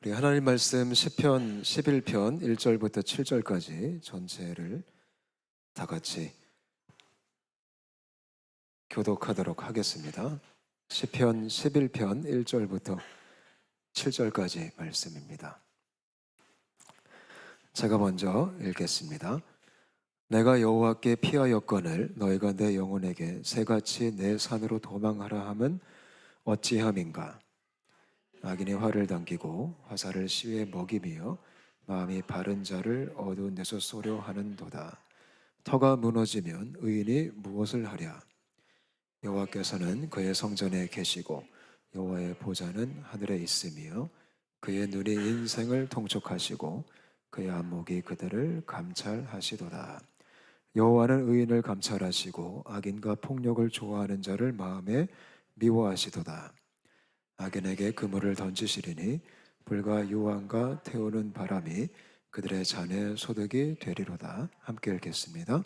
우리 하나님 말씀 시편 11편 1절부터 7절까지 전체를 다 같이 교독하도록 하겠습니다. 시편 11편 1절부터 7절까지 말씀입니다. 제가 먼저 읽겠습니다. 내가 여호와께 피하였거늘 너희가 내 영혼에게 새같이 내 산으로 도망하라 함은 어찌함인가. 악인이 활을 당기고 화살을 시위에 먹이며 마음이 바른 자를 어두운 데서 쏘려 하는도다. 터가 무너지면 의인이 무엇을 하랴. 여호와께서는 그의 성전에 계시고 여호와의 보좌는 하늘에 있으며 그의 눈이 인생을 통촉하시고 그의 안목이 그들을 감찰하시도다. 여호와는 의인을 감찰하시고 악인과 폭력을 좋아하는 자를 마음에 미워하시도다. 악인에게 그물을 던지시리니 불과 유황과 태우는 바람이 그들의 잔에 소득이 되리로다. 함께 읽겠습니다.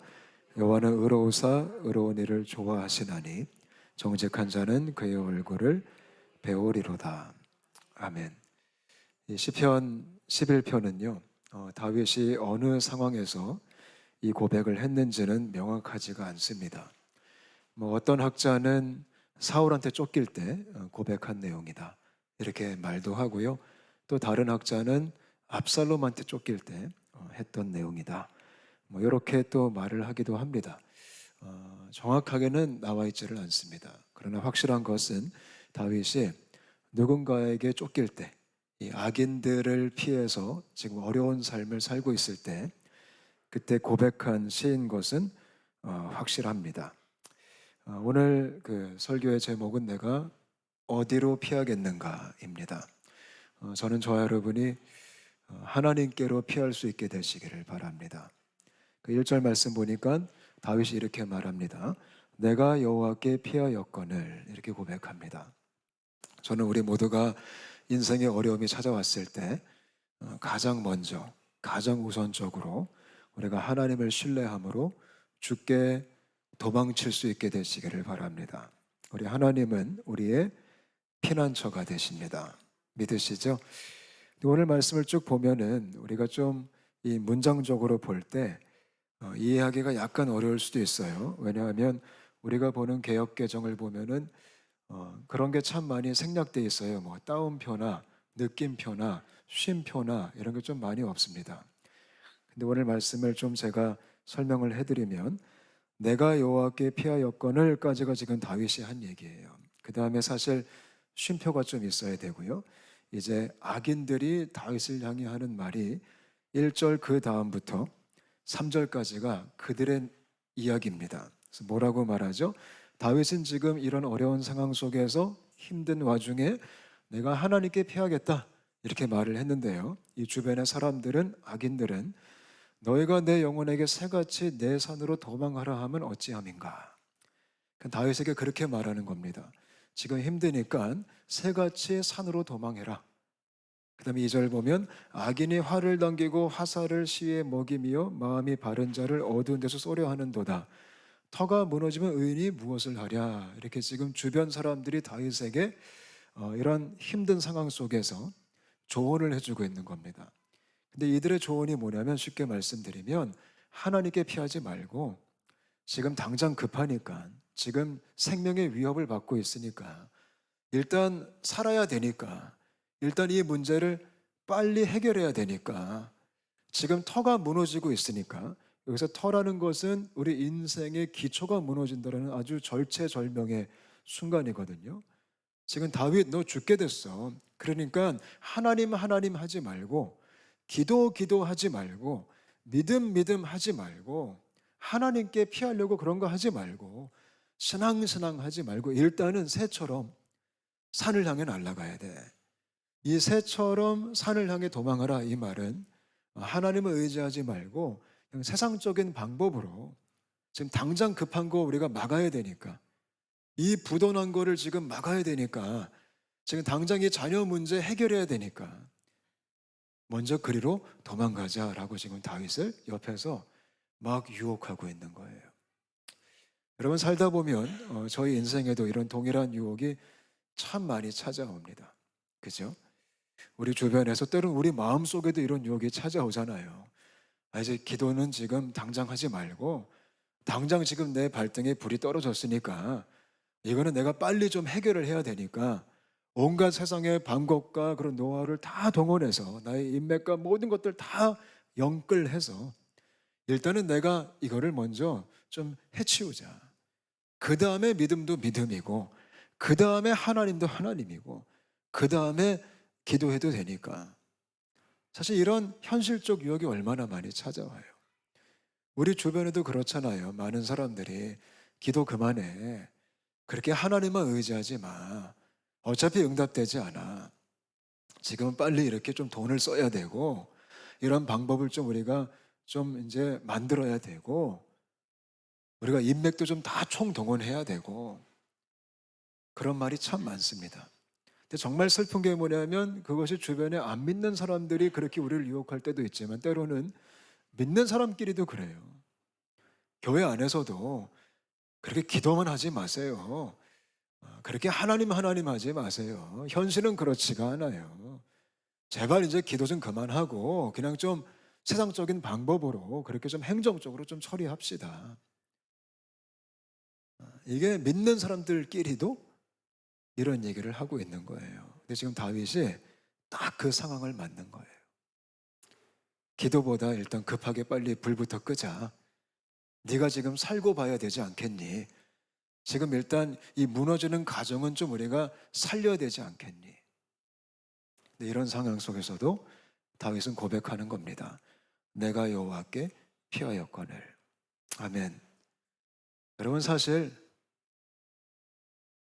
여호와는 의로우사 의로운 일을 좋아하시나니 정직한 자는 그의 얼굴을 배우리로다. 아멘. 이 시편 11편은요 다윗이 어느 상황에서 이 고백을 했는지는 명확하지가 않습니다. 어떤 학자는 사울한테 쫓길 때 고백한 내용이다 이렇게 말도 하고요. 또 다른 학자는 압살롬한테 쫓길 때 했던 내용이다. 이렇게 또 말을 하기도 합니다. 정확하게는 나와 있지를 않습니다. 그러나 확실한 것은 다윗이 누군가에게 쫓길 때, 이 악인들을 피해서 지금 어려운 삶을 살고 있을 때 그때 고백한 시인 것은 확실합니다. 오늘 그 설교의 제목은 내가 어디로 피하겠는가입니다. 저는 저와 여러분이 하나님께로 피할 수 있게 되시기를 바랍니다. 그 1절 말씀 보니까 다윗이 이렇게 말합니다. 내가 여호와께 피하였거늘 이렇게 고백합니다. 저는 우리 모두가 인생의 어려움이 찾아왔을 때 가장 먼저, 가장 우선적으로 우리가 하나님을 신뢰함으로 주께 도망칠 수 있게 되시기를 바랍니다. 우리 하나님은 우리의 피난처가 되십니다. 믿으시죠? 오늘 말씀을 쭉 보면은 우리가 좀 이 문장적으로 볼 때 이해하기가 약간 어려울 수도 있어요. 왜냐하면 우리가 보는 개역개정을 보면은 그런 게 참 많이 생략되어 있어요. 따옴표나 느낌표나 쉼표나 이런 게 좀 많이 없습니다. 근데 오늘 말씀을 좀 제가 설명을 해드리면 내가 여호와께 피하였거늘까지가 지금 다윗이 한 얘기예요. 그 다음에 사실 쉼표가 좀 있어야 되고요. 이제 악인들이 다윗을 향해 하는 말이 1절 그 다음부터 3절까지가 그들의 이야기입니다. 그래서 뭐라고 말하죠? 다윗은 지금 이런 어려운 상황 속에서 힘든 와중에 내가 하나님께 피하겠다 이렇게 말을 했는데요. 이 주변의 사람들은, 악인들은 너희가 내 영혼에게 새같이 내 산으로 도망하라 하면 어찌함인가. 다윗에게 그렇게 말하는 겁니다. 지금 힘드니까 새같이 산으로 도망해라. 그 다음에 2절 보면 악인이 활을 당기고 화살을 시위에 먹이며 마음이 바른 자를 어두운 데서 쏘려 하는도다. 터가 무너지면 의인이 무엇을 하랴. 이렇게 지금 주변 사람들이 다윗에게 이런 힘든 상황 속에서 조언을 해주고 있는 겁니다. 근데 이들의 조언이 뭐냐면 쉽게 말씀드리면 하나님께 피하지 말고 지금 당장 급하니까 지금 생명의 위협을 받고 있으니까 일단 살아야 되니까 일단 이 문제를 빨리 해결해야 되니까 지금 터가 무너지고 있으니까 여기서 터라는 것은 우리 인생의 기초가 무너진다는 아주 절체절명의 순간이거든요. 지금 다윗 너 죽게 됐어. 그러니까 하나님 하지 말고 기도하지 말고 믿음 하지 말고 하나님께 피하려고 그런 거 하지 말고 신앙 하지 말고 일단은 새처럼 산을 향해 날아가야 돼. 이 새처럼 산을 향해 도망하라 이 말은 하나님을 의지하지 말고 그냥 세상적인 방법으로 지금 당장 급한 거 우리가 막아야 되니까 이 부도난 거를 지금 막아야 되니까 지금 당장 이 자녀 문제 해결해야 되니까 먼저 그리로 도망가자라고 지금 다윗을 옆에서 막 유혹하고 있는 거예요. 여러분 살다 보면 저희 인생에도 이런 동일한 유혹이 참 많이 찾아옵니다. 그죠? 우리 주변에서 때로는 우리 마음속에도 이런 유혹이 찾아오잖아요. 이제 기도는 지금 당장 하지 말고 당장 지금 내 발등에 불이 떨어졌으니까 이거는 내가 빨리 좀 해결을 해야 되니까 온갖 세상의 방법과 그런 노하우를 다 동원해서 나의 인맥과 모든 것들 다 연끌해서 일단은 내가 이거를 먼저 좀 해치우자. 그 다음에 믿음도 믿음이고 그 다음에 하나님도 하나님이고 그 다음에 기도해도 되니까. 사실 이런 현실적 유혹이 얼마나 많이 찾아와요. 우리 주변에도 그렇잖아요. 많은 사람들이 기도 그만해. 그렇게 하나님만 의지하지 마. 어차피 응답되지 않아. 지금은 빨리 이렇게 좀 돈을 써야 되고 이런 방법을 좀 우리가 좀 이제 만들어야 되고 우리가 인맥도 좀 다 총동원해야 되고 그런 말이 참 많습니다. 근데 정말 슬픈 게 뭐냐면 그것이 주변에 안 믿는 사람들이 그렇게 우리를 유혹할 때도 있지만 때로는 믿는 사람끼리도 그래요. 교회 안에서도 그렇게 기도만 하지 마세요. 그렇게 하나님 하나님 하지 마세요. 현실은 그렇지가 않아요. 제발 이제 기도 좀 그만하고 그냥 좀 세상적인 방법으로 그렇게 좀 행정적으로 좀 처리합시다. 이게 믿는 사람들끼리도 이런 얘기를 하고 있는 거예요. 근데 지금 다윗이 딱 그 상황을 맞는 거예요. 기도보다 일단 급하게 빨리 불부터 끄자. 네가 지금 살고 봐야 되지 않겠니? 지금 일단 이 무너지는 가정은 좀 우리가 살려야 되지 않겠니? 근데 이런 상황 속에서도 다윗은 고백하는 겁니다. 내가 여호와께 피하였거늘. 아멘. 여러분 사실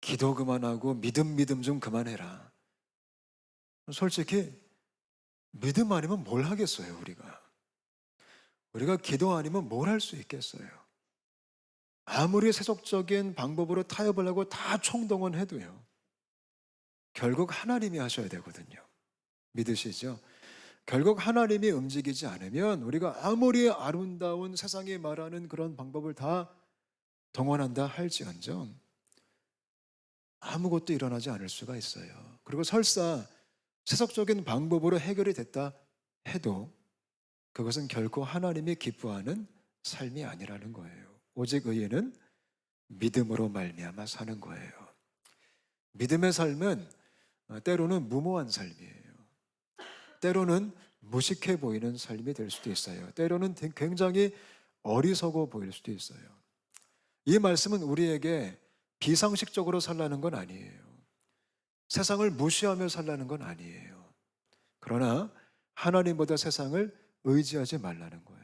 기도 그만하고 믿음 좀 그만해라. 솔직히 믿음 아니면 뭘 하겠어요, 우리가. 우리가 기도 아니면 뭘 할 수 있겠어요. 아무리 세속적인 방법으로 타협을 하고 다 총동원해도요. 결국 하나님이 하셔야 되거든요. 믿으시죠? 결국 하나님이 움직이지 않으면 우리가 아무리 아름다운 세상이 말하는 그런 방법을 다 동원한다 할지언정 아무것도 일어나지 않을 수가 있어요. 그리고 설사 세속적인 방법으로 해결이 됐다 해도 그것은 결코 하나님이 기뻐하는 삶이 아니라는 거예요. 오직 의인은 믿음으로 말미암아 사는 거예요. 믿음의 삶은 때로는 무모한 삶이에요. 때로는 무식해 보이는 삶이 될 수도 있어요. 때로는 굉장히 어리석어 보일 수도 있어요. 이 말씀은 우리에게 비상식적으로 살라는 건 아니에요. 세상을 무시하며 살라는 건 아니에요. 그러나 하나님보다 세상을 의지하지 말라는 거예요.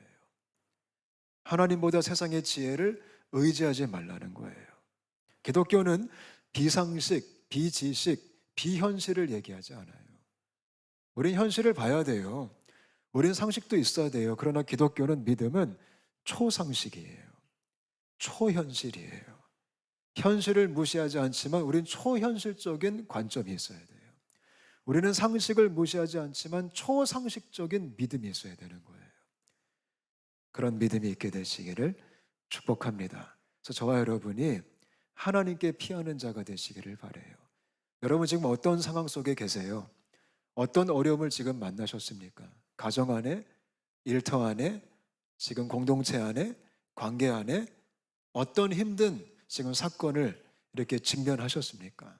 하나님보다 세상의 지혜를 의지하지 말라는 거예요. 기독교는 비상식, 비지식, 비현실을 얘기하지 않아요. 우린 현실을 봐야 돼요. 우린 상식도 있어야 돼요. 그러나 기독교는 믿음은 초상식이에요. 초현실이에요. 현실을 무시하지 않지만 우린 초현실적인 관점이 있어야 돼요. 우리는 상식을 무시하지 않지만 초상식적인 믿음이 있어야 되는 거예요. 그런 믿음이 있게 되시기를 축복합니다. 그래서 저와 여러분이 하나님께 피하는 자가 되시기를 바라요. 여러분 지금 어떤 상황 속에 계세요? 어떤 어려움을 지금 만나셨습니까? 가정 안에, 일터 안에, 지금 공동체 안에, 관계 안에 어떤 힘든 지금 사건을 이렇게 직면하셨습니까?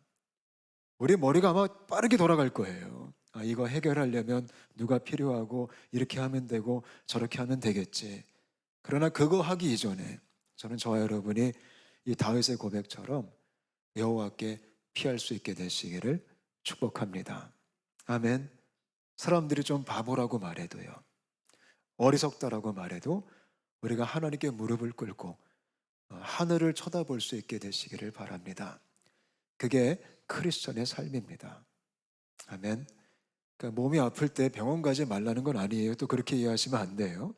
우리 머리가 아마 빠르게 돌아갈 거예요. 이거 해결하려면 누가 필요하고 이렇게 하면 되고 저렇게 하면 되겠지. 그러나 그거 하기 이전에 저는 저와 여러분이 이 다윗의 고백처럼 여호와께 피할 수 있게 되시기를 축복합니다. 아멘. 사람들이 좀 바보라고 말해도요. 어리석다라고 말해도 우리가 하나님께 무릎을 꿇고 하늘을 쳐다볼 수 있게 되시기를 바랍니다. 그게 크리스천의 삶입니다. 아멘. 그러니까 몸이 아플 때 병원 가지 말라는 건 아니에요. 또 그렇게 이해하시면 안 돼요.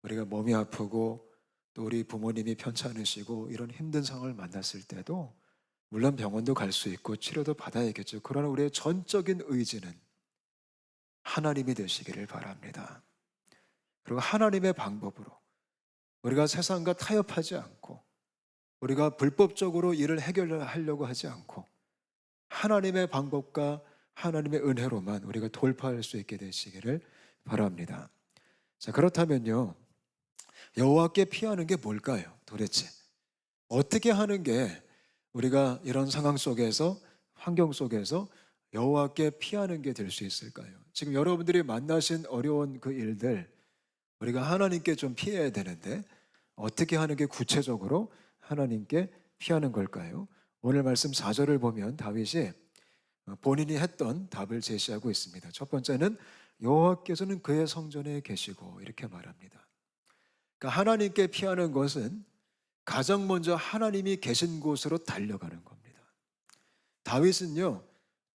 우리가 몸이 아프고 또 우리 부모님이 편찮으시고 이런 힘든 상황을 만났을 때도 물론 병원도 갈 수 있고 치료도 받아야겠죠. 그러나 우리의 전적인 의지는 하나님이 되시기를 바랍니다. 그리고 하나님의 방법으로 우리가 세상과 타협하지 않고 우리가 불법적으로 일을 해결하려고 하지 않고 하나님의 방법과 하나님의 은혜로만 우리가 돌파할 수 있게 되시기를 바랍니다. 자, 그렇다면요, 여호와께 피하는 게 뭘까요? 도대체 어떻게 하는 게 우리가 이런 상황 속에서, 환경 속에서 여호와께 피하는 게 될 수 있을까요? 지금 여러분들이 만나신 어려운 그 일들, 우리가 하나님께 좀 피해야 되는데 어떻게 하는 게 구체적으로 하나님께 피하는 걸까요? 오늘 말씀 4절을 보면 다윗이 본인이 했던 답을 제시하고 있습니다. 첫 번째는 여호와께서는 그의 성전에 계시고, 이렇게 말합니다. 그러니까 하나님께 피하는 것은 가장 먼저 하나님이 계신 곳으로 달려가는 겁니다. 다윗은요,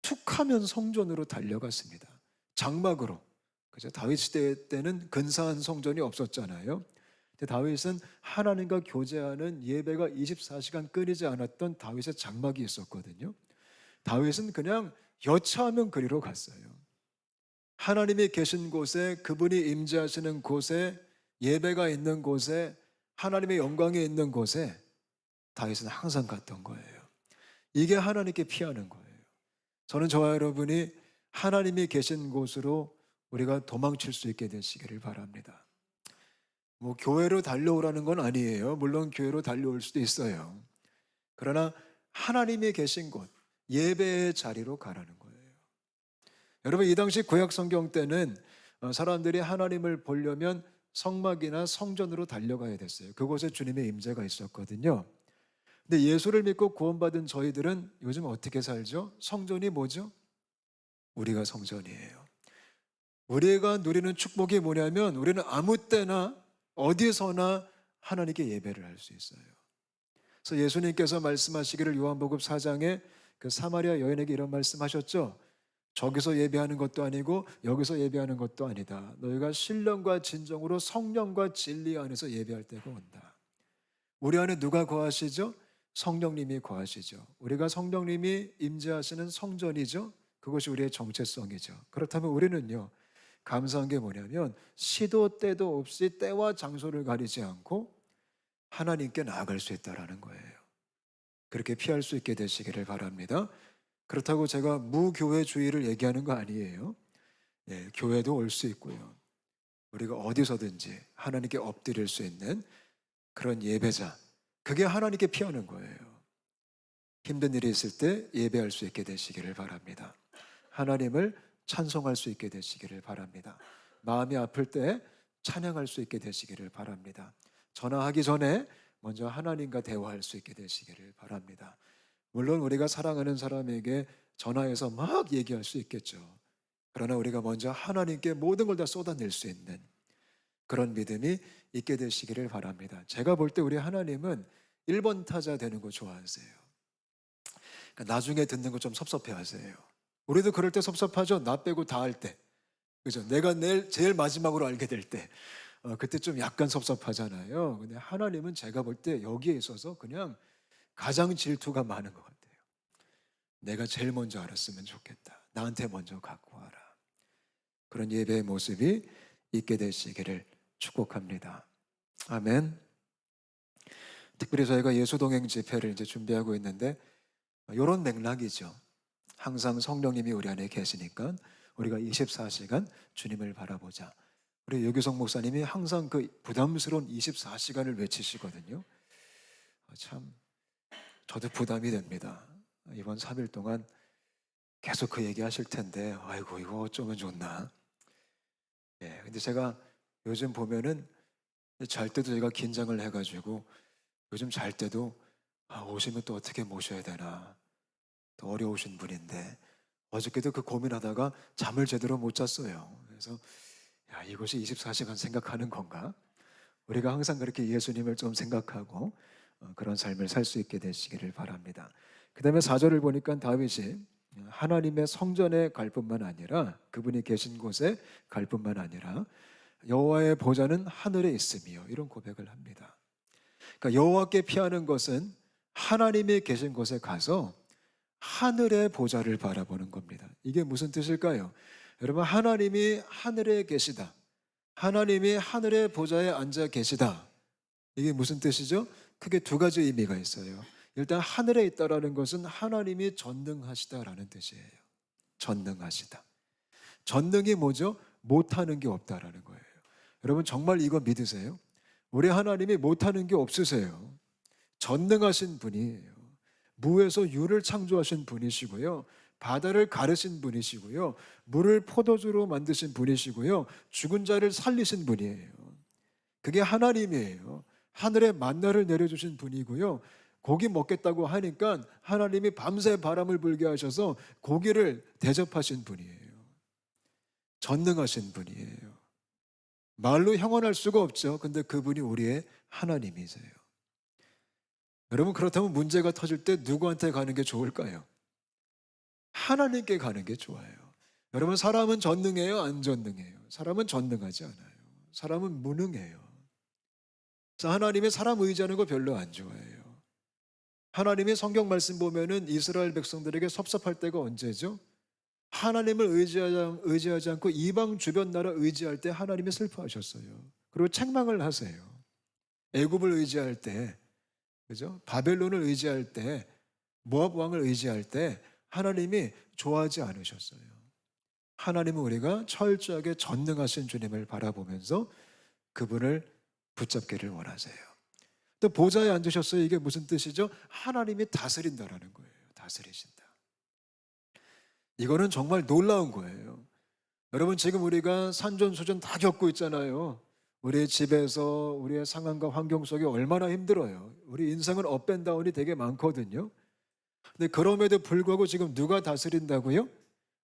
툭하면 성전으로 달려갔습니다. 장막으로. 그죠? 다윗 시대 때는 근사한 성전이 없었잖아요. 근데 다윗은 하나님과 교제하는 예배가 24시간 끊이지 않았던 다윗의 장막이 있었거든요. 다윗은 그냥 여차하면 그리로 갔어요. 하나님이 계신 곳에, 그분이 임재하시는 곳에, 예배가 있는 곳에, 하나님의 영광이 있는 곳에 다윗은 항상 갔던 거예요. 이게 하나님께 피하는 거예요. 저는 저와 여러분이 하나님이 계신 곳으로 우리가 도망칠 수 있게 되시기를 바랍니다. 뭐 교회로 달려오라는 건 아니에요. 물론 교회로 달려올 수도 있어요. 그러나 하나님이 계신 곳, 예배의 자리로 가라는 거예요. 여러분, 이 당시 구약 성경 때는 사람들이 하나님을 보려면 성막이나 성전으로 달려가야 됐어요. 그곳에 주님의 임재가 있었거든요. 근데 예수를 믿고 구원받은 저희들은 요즘 어떻게 살죠? 성전이 뭐죠? 우리가 성전이에요. 우리가 누리는 축복이 뭐냐면 우리는 아무 때나 어디서나 하나님께 예배를 할 수 있어요. 그래서 예수님께서 말씀하시기를 요한복음 4장에 그 사마리아 여인에게 이런 말씀하셨죠. 저기서 예배하는 것도 아니고 여기서 예배하는 것도 아니다. 너희가 신령과 진정으로 성령과 진리 안에서 예배할 때가 온다. 우리 안에 누가 거하시죠? 성령님이 거하시죠. 우리가 성령님이 임재하시는 성전이죠. 그것이 우리의 정체성이죠. 그렇다면 우리는요, 감사한 게 뭐냐면 시도 때도 없이 때와 장소를 가리지 않고 하나님께 나아갈 수 있다는 거예요. 그렇게 피할 수 있게 되시기를 바랍니다. 그렇다고 제가 무교회주의를 얘기하는 거 아니에요. 예, 교회도 올 수 있고요. 우리가 어디서든지 하나님께 엎드릴 수 있는 그런 예배자, 그게 하나님께 피하는 거예요. 힘든 일이 있을 때 예배할 수 있게 되시기를 바랍니다. 하나님을 찬송할 수 있게 되시기를 바랍니다. 마음이 아플 때 찬양할 수 있게 되시기를 바랍니다. 전화하기 전에 먼저 하나님과 대화할 수 있게 되시기를 바랍니다. 물론 우리가 사랑하는 사람에게 전화해서 막 얘기할 수 있겠죠. 그러나 우리가 먼저 하나님께 모든 걸 다 쏟아낼 수 있는 그런 믿음이 있게 되시기를 바랍니다. 제가 볼 때 우리 하나님은 1번 타자 되는 거 좋아하세요. 그러니까 나중에 듣는 거 좀 섭섭해 하세요. 우리도 그럴 때 섭섭하죠. 나 빼고 다 할 때. 그죠? 내가 내일 제일 마지막으로 알게 될 때. 그때 좀 약간 섭섭하잖아요. 근데 하나님은 제가 볼 때 여기에 있어서 그냥 가장 질투가 많은 것 같아요. 내가 제일 먼저 알았으면 좋겠다. 나한테 먼저 갖고 와라. 그런 예배의 모습이 있게 되시기를 축복합니다. 아멘. 특별히 저희가 예수동행 집회를 이제 준비하고 있는데 이런 맥락이죠. 항상 성령님이 우리 안에 계시니까 우리가 24시간 주님을 바라보자. 우리 여기성 목사님이 항상 그 부담스러운 24시간을 외치시거든요. 참 저도 부담이 됩니다. 이번 3일 동안 계속 그 얘기 하실 텐데 아이고 이거 어쩌면 좋나. 예, 근데 제가 요즘 보면은 잘 때도 제가 긴장을 해가지고 요즘 잘 때도 오시면 또 어떻게 모셔야 되나. 또 어려우신 분인데 어저께도 그 고민하다가 잠을 제대로 못 잤어요. 그래서 야, 이것이 24시간 생각하는 건가? 우리가 항상 그렇게 예수님을 좀 생각하고 그런 삶을 살 수 있게 되시기를 바랍니다. 그 다음에 4절을 보니까 다윗이 하나님의 성전에 갈 뿐만 아니라 그분이 계신 곳에 갈 뿐만 아니라 여호와의 보좌는 하늘에 있으며 이런 고백을 합니다. 그러니까 여호와께 피하는 것은 하나님이 계신 곳에 가서 하늘의 보좌를 바라보는 겁니다. 이게 무슨 뜻일까요? 여러분, 하나님이 하늘에 계시다. 하나님이 하늘의 보좌에 앉아 계시다. 이게 무슨 뜻이죠? 크게 두 가지 의미가 있어요. 일단 하늘에 있다라는 것은 하나님이 전능하시다라는 뜻이에요. 전능하시다. 전능이 뭐죠? 못하는 게 없다라는 거예요. 여러분 정말 이거 믿으세요? 우리 하나님이 못하는 게 없으세요. 전능하신 분이에요. 무에서 유를 창조하신 분이시고요. 바다를 가르신 분이시고요. 물을 포도주로 만드신 분이시고요. 죽은 자를 살리신 분이에요. 그게 하나님이에요. 하늘에 만나를 내려주신 분이고요. 고기 먹겠다고 하니까 하나님이 밤새 바람을 불게 하셔서 고기를 대접하신 분이에요. 전능하신 분이에요. 말로 형언할 수가 없죠. 근데 그분이 우리의 하나님이세요. 여러분 그렇다면 문제가 터질 때 누구한테 가는 게 좋을까요? 하나님께 가는 게 좋아요. 여러분 사람은 전능해요? 안 전능해요? 사람은 전능하지 않아요. 사람은 무능해요. 그래서 하나님이 사람 의지하는 거 별로 안 좋아해요. 하나님이 성경 말씀 보면은 이스라엘 백성들에게 섭섭할 때가 언제죠? 하나님을 의지하지 않고 이방 주변 나라 의지할 때 하나님이 슬퍼하셨어요. 그리고 책망을 하세요. 애굽을 의지할 때, 그죠? 바벨론을 의지할 때, 모압 왕을 의지할 때 하나님이 좋아하지 않으셨어요. 하나님은 우리가 철저하게 전능하신 주님을 바라보면서 그분을 붙잡기를 원하세요. 또 보좌에 앉으셨어요. 이게 무슨 뜻이죠? 하나님이 다스린다라는 거예요. 다스리신다. 이거는 정말 놀라운 거예요. 여러분 지금 우리가 산전수전 다 겪고 있잖아요. 우리의 집에서 우리의 상황과 환경 속에 얼마나 힘들어요. 우리 인생은 업앤다운이 되게 많거든요. 근데 그럼에도 불구하고 지금 누가 다스린다고요?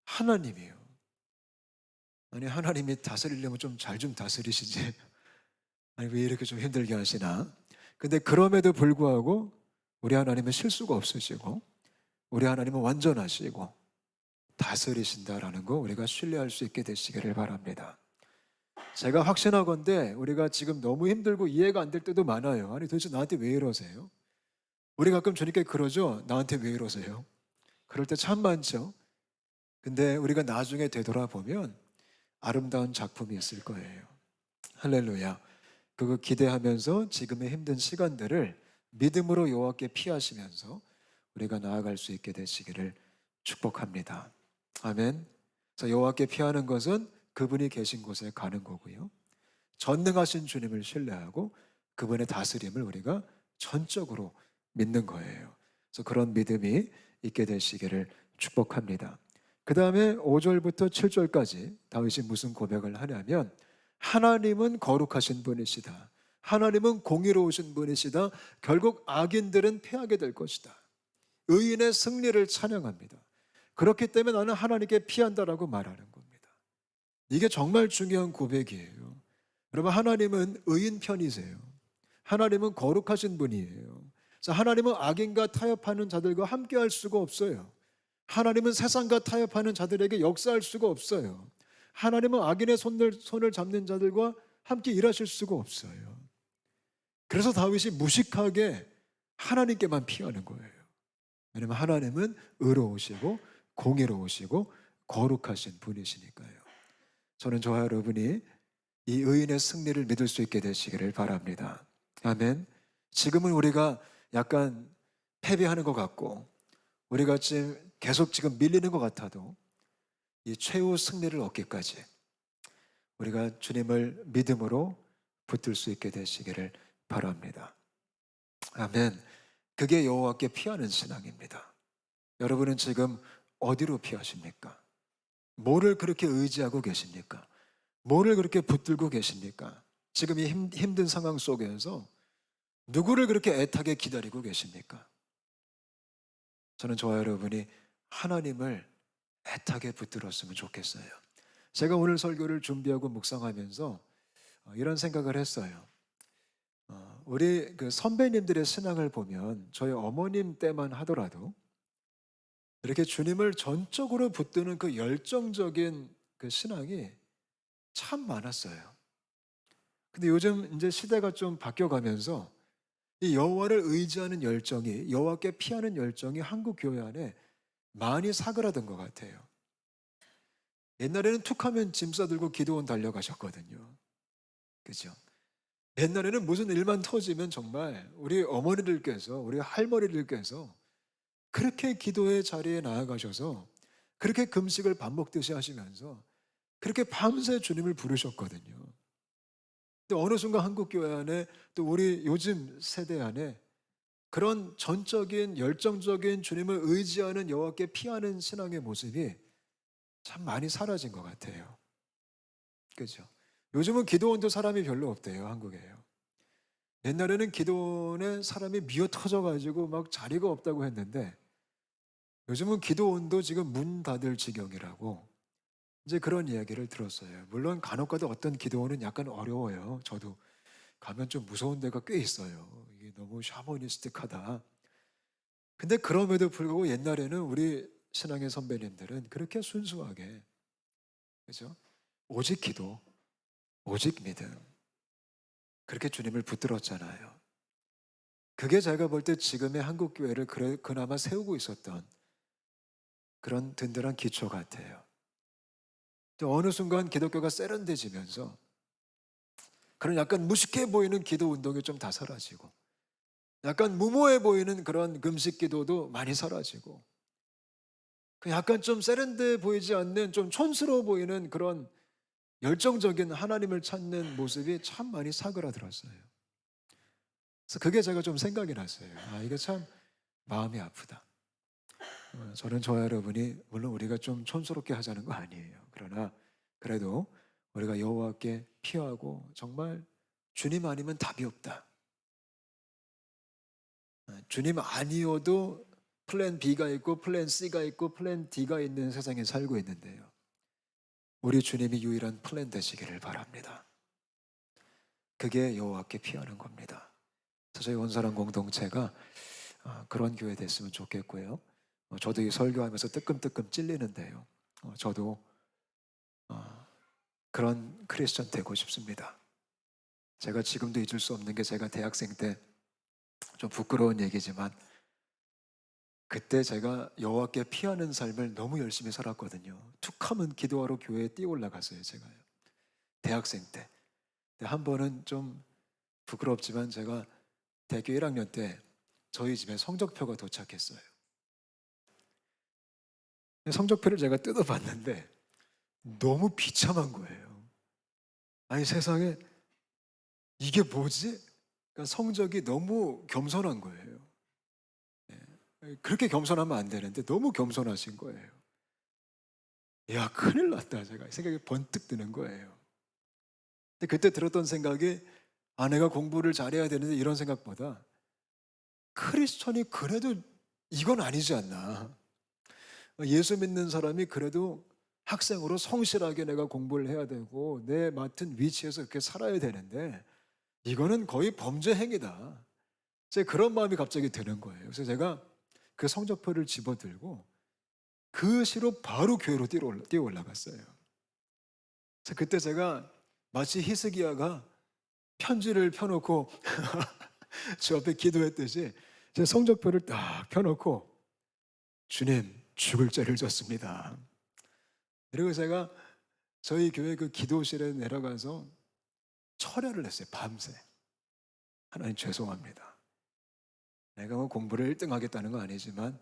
하나님이에요. 아니 하나님이 다스리려면 좀 잘 좀 다스리시지. 아니 왜 이렇게 좀 힘들게 하시나? 근데 그럼에도 불구하고 우리 하나님은 실수가 없으시고 우리 하나님은 완전하시고 다스리신다라는 거 우리가 신뢰할 수 있게 되시기를 바랍니다. 제가 확신하건대 우리가 지금 너무 힘들고 이해가 안 될 때도 많아요. 아니 도대체 나한테 왜 이러세요? 우리 가끔 주님께 그러죠. 나한테 왜 이러세요? 그럴 때 참 많죠. 근데 우리가 나중에 되돌아보면 아름다운 작품이 있을 거예요. 할렐루야. 그거 기대하면서 지금의 힘든 시간들을 믿음으로 여호와께 피하시면서 우리가 나아갈 수 있게 되시기를 축복합니다. 아멘. 그래서 여호와께 피하는 것은 그분이 계신 곳에 가는 거고요. 전능하신 주님을 신뢰하고 그분의 다스림을 우리가 전적으로 믿는 거예요. 그래서 그런 믿음이 있게 되시기를 축복합니다. 그 다음에 5절부터 7절까지 다윗이 무슨 고백을 하냐면 하나님은 거룩하신 분이시다. 하나님은 공의로우신 분이시다. 결국 악인들은 패하게 될 것이다. 의인의 승리를 찬양합니다. 그렇기 때문에 나는 하나님께 피한다라고 말하는 겁니다. 이게 정말 중요한 고백이에요. 여러분 하나님은 의인 편이세요. 하나님은 거룩하신 분이에요. 그래서 하나님은 악인과 타협하는 자들과 함께할 수가 없어요. 하나님은 세상과 타협하는 자들에게 역사할 수가 없어요. 하나님은 악인의 손을 잡는 자들과 함께 일하실 수가 없어요. 그래서 다윗이 무식하게 하나님께만 피하는 거예요. 왜냐하면 하나님은 의로우시고 공의로우시고 거룩하신 분이시니까요. 저는 저와 여러분이 이 의인의 승리를 믿을 수 있게 되시기를 바랍니다. 아멘. 지금은 우리가 약간 패배하는 것 같고 우리가 지금 계속 밀리는 것 같아도 이 최후 승리를 얻기까지 우리가 주님을 믿음으로 붙들 수 있게 되시기를 바랍니다. 아멘. 그게 여호와께 피하는 신앙입니다. 여러분은 지금 어디로 피하십니까? 뭐를 그렇게 의지하고 계십니까? 뭐를 그렇게 붙들고 계십니까? 지금 이 힘든 상황 속에서 누구를 그렇게 애타게 기다리고 계십니까? 저는 저와 여러분이 하나님을 애타게 붙들었으면 좋겠어요. 제가 오늘 설교를 준비하고 묵상하면서 이런 생각을 했어요. 우리 그 선배님들의 신앙을 보면 저희 어머님 때만 하더라도 이렇게 주님을 전적으로 붙드는 그 열정적인 그 신앙이 참 많았어요. 근데 요즘 이제 시대가 좀 바뀌어가면서 이 여호와를 의지하는 열정이, 여호와께 피하는 열정이 한국 교회 안에 많이 사그라든 것 같아요. 옛날에는 툭하면 짐 싸들고 기도원 달려가셨거든요. 그죠? 옛날에는 무슨 일만 터지면 정말 우리 어머니들께서, 우리 할머니들께서 그렇게 기도의 자리에 나아가셔서 그렇게 금식을 밥 먹듯이 하시면서 그렇게 밤새 주님을 부르셨거든요. 근데 어느 순간 한국교회 안에 또 우리 요즘 세대 안에 그런 전적인 열정적인 주님을 의지하는 여호와께 피하는 신앙의 모습이 참 많이 사라진 것 같아요. 그죠? 요즘은 기도원도 사람이 별로 없대요, 한국에요. 옛날에는 기도원에 사람이 미어 터져가지고 막 자리가 없다고 했는데 요즘은 기도원도 지금 문 닫을 지경이라고 이제 그런 이야기를 들었어요. 물론 간혹가다 어떤 기도원은 약간 어려워요. 저도 가면 좀 무서운 데가 꽤 있어요. 이게 너무 샤머니스틱하다. 근데 그럼에도 불구하고 옛날에는 우리 신앙의 선배님들은 그렇게 순수하게, 그죠? 오직 기도, 오직 믿음. 그렇게 주님을 붙들었잖아요. 그게 제가 볼 때 지금의 한국 교회를 그나마 세우고 있었던 그런 든든한 기초 같아요. 또 어느 순간 기독교가 세련돼지면서 그런 약간 무식해 보이는 기도 운동이 좀 다 사라지고 약간 무모해 보이는 그런 금식 기도도 많이 사라지고 그 약간 좀 세련돼 보이지 않는 좀 촌스러워 보이는 그런 열정적인 하나님을 찾는 모습이 참 많이 사그라들었어요. 그래서 그게 제가 좀 생각이 났어요. 아, 이게 참 마음이 아프다. 저는 저와 여러분이 물론 우리가 좀 촌스럽게 하자는 거 아니에요. 그러나 그래도 우리가 여호와께 피하고 정말 주님 아니면 답이 없다. 주님 아니어도 플랜 B가 있고 플랜 C가 있고 플랜 D가 있는 세상에 살고 있는데요. 우리 주님이 유일한 플랜 되시기를 바랍니다. 그게 여호와께 피하는 겁니다. 저희 원사랑 공동체가 그런 교회 됐으면 좋겠고요. 저도 이 설교하면서 뜨끔뜨끔 찔리는데요. 저도 그런 크리스천 되고 싶습니다. 제가 지금도 잊을 수 없는 게 제가 대학생 때 좀 부끄러운 얘기지만 그때 제가 여호와께 피하는 삶을 너무 열심히 살았거든요. 툭하면 기도하러 교회에 뛰어 올라갔어요, 제가요. 대학생 때. 근데 한 번은 좀 부끄럽지만 제가 대학교 1학년 때 저희 집에 성적표가 도착했어요. 성적표를 제가 뜯어봤는데 너무 비참한 거예요. 아니 세상에 이게 뭐지? 그러니까 성적이 너무 겸손한 거예요. 그렇게 겸손하면 안 되는데 너무 겸손하신 거예요. 야, 큰일 났다. 제가 생각이 번뜩 드는 거예요. 근데 그때 들었던 생각이 내가 공부를 잘해야 되는데 이런 생각보다 크리스천이 그래도 이건 아니지 않나. 예수 믿는 사람이 그래도 학생으로 성실하게 내가 공부를 해야 되고 내 맡은 위치에서 그렇게 살아야 되는데 이거는 거의 범죄 행위다. 제 그런 마음이 갑자기 드는 거예요. 그래서 제가 그 성적표를 집어들고 그 시로 바로 교회로 뛰어 올라갔어요. 그래서 그때 제가 마치 히스기야가 편지를 펴놓고 저 앞에 기도했듯이 제 성적표를 딱 펴놓고 주님 죽을 죄를 졌습니다. 그리고 제가 저희 교회 그 기도실에 내려가서 철야를 했어요. 밤새. 하나님 죄송합니다. 내가 뭐 공부를 1등 하겠다는 건 아니지만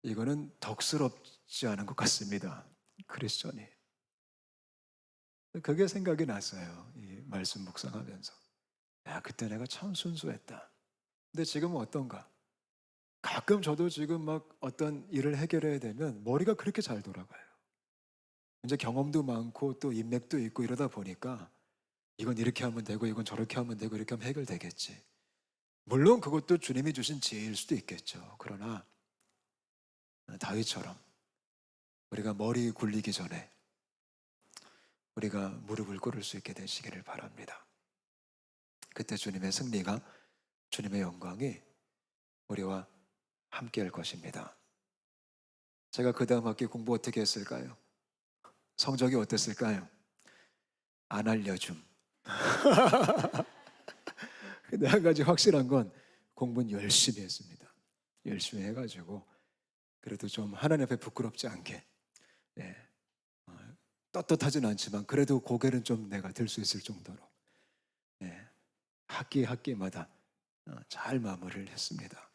이거는 덕스럽지 않은 것 같습니다. 크리스천이. 그게 생각이 났어요. 이 말씀 묵상하면서. 야, 그때 내가 참 순수했다. 근데 지금은 어떤가? 가끔 저도 지금 막 어떤 일을 해결해야 되면 머리가 그렇게 잘 돌아가요. 이제 경험도 많고 또 인맥도 있고 이러다 보니까 이건 이렇게 하면 되고 이건 저렇게 하면 되고 이렇게 하면 해결되겠지. 물론 그것도 주님이 주신 지혜일 수도 있겠죠. 그러나 다윗처럼 우리가 머리 굴리기 전에 우리가 무릎을 꿇을 수 있게 되시기를 바랍니다. 그때 주님의 승리가 주님의 영광이 우리와 함께 할 것입니다. 제가 그 다음 학기 공부 어떻게 했을까요? 성적이 어땠을까요? 안 알려줌. 근데 한 가지 확실한 건 공부는 열심히 했습니다. 열심히 해가지고 그래도 좀 하나님 앞에 부끄럽지 않게 예, 떳떳하진 않지만 그래도 고개는 좀 내가 들 수 있을 정도로 예, 학기마다 잘 마무리를 했습니다.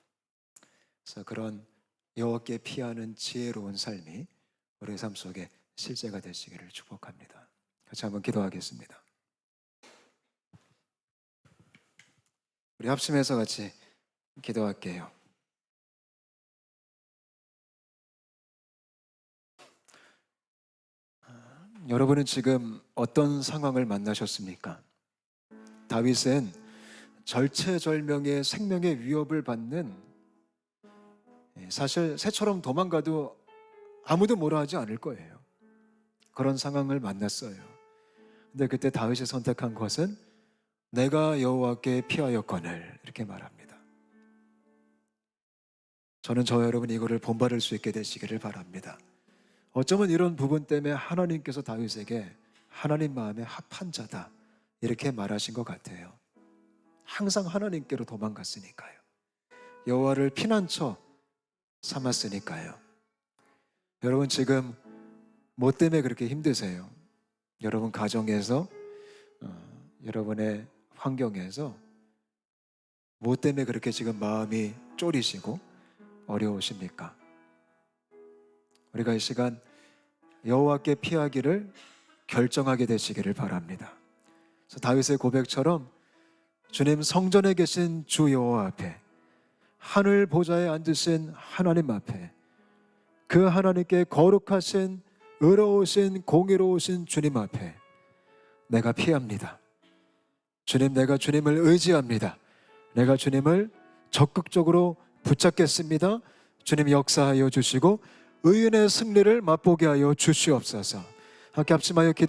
그래서 그런 여호와께 피하는 지혜로운 삶이 우리 삶 속에 실제가 되시기를 축복합니다. 같이 한번 기도하겠습니다. 우리 합심해서 같이 기도할게요. 여러분은 지금 어떤 상황을 만나셨습니까? 다윗은 절체절명의 생명의 위협을 받는, 사실 새처럼 도망가도 아무도 뭐라 하지 않을 거예요. 그런 상황을 만났어요. 근데 그때 다윗이 선택한 것은 내가 여호와께 피하였거늘, 이렇게 말합니다. 저는 저 여러분 이거를 본받을 수 있게 되시기를 바랍니다. 어쩌면 이런 부분 때문에 하나님께서 다윗에게 하나님 마음에 합한 자다, 이렇게 말하신 것 같아요. 항상 하나님께로 도망갔으니까요. 여호와를 피난처 삼았으니까요. 여러분 지금 뭐 때문에 그렇게 힘드세요? 여러분 가정에서, 여러분의 환경에서 뭐 때문에 그렇게 지금 마음이 쫄이시고 어려우십니까? 우리가 이 시간 여호와께 피하기를 결정하게 되시기를 바랍니다. 그래서 다윗의 고백처럼 주님 성전에 계신 주 여호와 앞에, 하늘 보좌에 앉으신 하나님 앞에, 그 하나님께 거룩하신 의로우신 공의로우신 주님 앞에 내가 피합니다. 주님, 내가 주님을 의지합니다. 내가 주님을 적극적으로 붙잡겠습니다. 주님 역사하여 주시고 의인의 승리를 맛보게 하여 주시옵소서. 함께 합심하여 기도